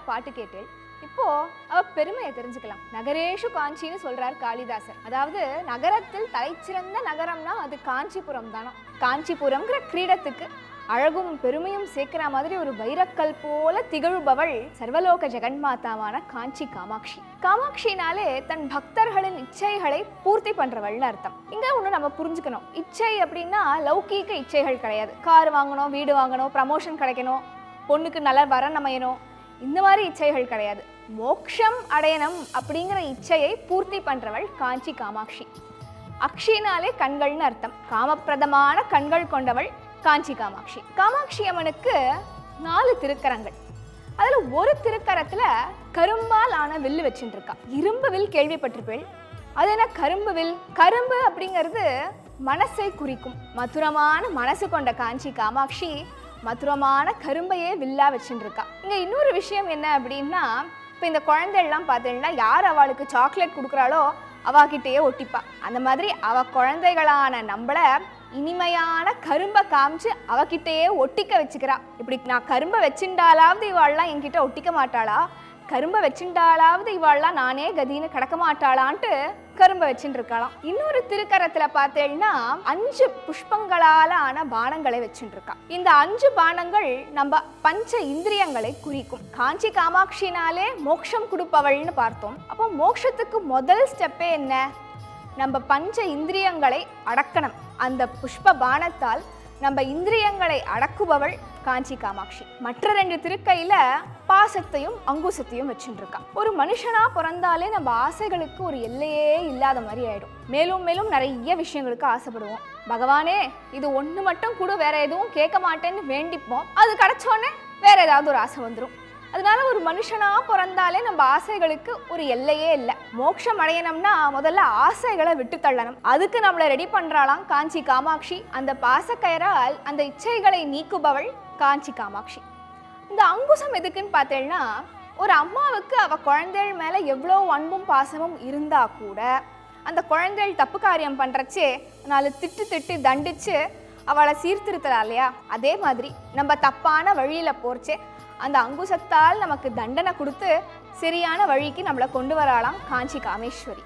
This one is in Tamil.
பாட்டு கேட்டேள். இப்போ அவ பெருமையை தெரிஞ்சுக்கலாம். நகரேஷு காஞ்சின்னு சொல்றார் காளிதாசர். அதாவது நகரத்தில் தலைச்சிறந்த நகரம்னா அது காஞ்சிபுரம் தானோ. காஞ்சிபுரம்ங்கிற கிரீடத்துக்கு அழகும் பெருமையும் சேர்க்கிற மாதிரி ஒரு வைரக்கல் போல திகழ்பவள் சர்வலோக ஜெகன்மாதாவான காஞ்சி காமாட்சி. காமாட்சினாலே தன் பக்தர்களின் இச்சைகளை பூர்த்தி பண்றவள்னு அர்த்தம். இங்க ஒண்ணு நம்ம புரிஞ்சுக்கணும். இச்சை அப்படின்னா லௌகீக இச்சைகள் கிடையாது. கார் வாங்கணும், வீடு வாங்கணும், ப்ரமோஷன் கிடைக்கணும், பொண்ணுக்கு நல்ல வரன் அமையணும், இந்த மாதிரி இச்சைகள் கிடையாது. மோக்ஷம் அடையணும் அப்படிங்கிற இச்சையை பூர்த்தி பண்றவள் காஞ்சி காமாட்சி. அக்ஷினாலே கண்கள்னு அர்த்தம். காமப்பிரதமான கண்கள் கொண்டவள் காஞ்சி காமாட்சி. காமாட்சி அம்மனுக்கு 4 திருக்கரங்கள். அதுல ஒரு திருக்கரத்துல கரும்பால் ஆன வில்லு வச்சுட்டு இருக்கா. இரும்பு வில் கேள்விப்பட்டிருப்பேள். அது என்ன கரும்பு வில்? கரும்பு அப்படிங்கிறது மனசை குறிக்கும். மதுரமான மனசு கொண்ட காஞ்சி காமாட்சி மதுரமான கரும்பையே வில்லா வச்சுட்டு இருக்கா. இங்க இன்னொரு விஷயம் என்ன அப்படின்னா, இப்போ இந்த குழந்தைகள்லாம் பார்த்தீங்கன்னா யார் அவளுக்கு சாக்லேட் கொடுக்குறாளோ அவகிட்டயே ஒட்டிப்பா. அந்த மாதிரி அவ குழந்தைகளான நம்மள இனிமையான கரும்பை காமிச்சு அவகிட்டயே ஒட்டிக்க வச்சுக்கிறா. இப்படி நான் கரும்பை வச்சுட்டாலாவது இவாள்லாம் என்கிட்ட ஒட்டிக்க மாட்டாளா, கரும்பை வச்சுட்டாலாவது இவாள்லாம் நானே கதின்னு கிடக்க மாட்டாளான்ட்டு கரும்பை வச்சுட்டு இருக்கலாம். இன்னொரு திருக்கரத்துல பார்த்தேன்னா 5 புஷ்பங்களால ஆன பானங்களை வச்சுட்டு இருக்கா. இந்த 5 பானங்கள் நம்ம பஞ்ச இந்திரியங்களை குறிக்கும். காஞ்சி காமாட்சினாலே மோட்சம் கொடுப்பவள்னு பார்த்தோம். அப்போ மோட்சத்துக்கு முதல் ஸ்டெப்பே என்ன? நம்ம பஞ்ச இந்திரியங்களை அடக்கணும். அந்த புஷ்ப பானத்தால் நம்ம இந்திரியங்களை அடக்குபவள் காஞ்சி காமாட்சி. மற்ற 2 திருக்கையில பாசத்தையும் அங்குசத்தையும் வச்சுட்டு இருக்கா. ஒரு மனுஷனா பிறந்தாலே நம்ம ஆசைகளுக்கு ஒரு எல்லையே இல்லாத மாதிரி ஆயிடும். மேலும் மேலும் நிறைய விஷயங்களுக்கு ஆசைப்படுவோம். பகவானே இது ஒண்ணு மட்டும் கூட, வேற எதுவும் கேட்க மாட்டேன்னு வேண்டிப்போம். அது கிடைச்சோடனே வேற ஏதாவது ஒரு ஆசை வந்துடும். அதனால ஒரு மனுஷனா பிறந்தாலே நம்ம ஆசைகளுக்கு ஒரு எல்லையே இல்லை. மோட்சம் அடையணும்னா முதல்ல ஆசைகளை விட்டு தள்ளணும். அதுக்கு நம்மளை ரெடி பண்றாளாம் காஞ்சி காமாட்சி. அந்த பாசக்கயரால் அந்த இச்சைகளை நீக்குபவள் காஞ்சி காமாட்சி. இந்த அங்குசம் எதுக்குன்னு பார்த்தேன்னா, ஒரு அம்மாவுக்கு அவ குழந்தைகள் மேல எவ்வளோ அன்பும் பாசமும் இருந்தா கூட அந்த குழந்தைகள் தப்பு காரியம் பண்றச்சே 4 திட்டு தண்டிச்சு அவளை சீர்திருத்தலா இல்லையா? அதே மாதிரி நம்ம தப்பான வழியில போறச்சே அந்த அங்குசத்தால் நமக்கு தண்டனை கொடுத்து சரியான வழிக்கு நம்மளை கொண்டு வராளாம் காஞ்சி காமேஸ்வரி.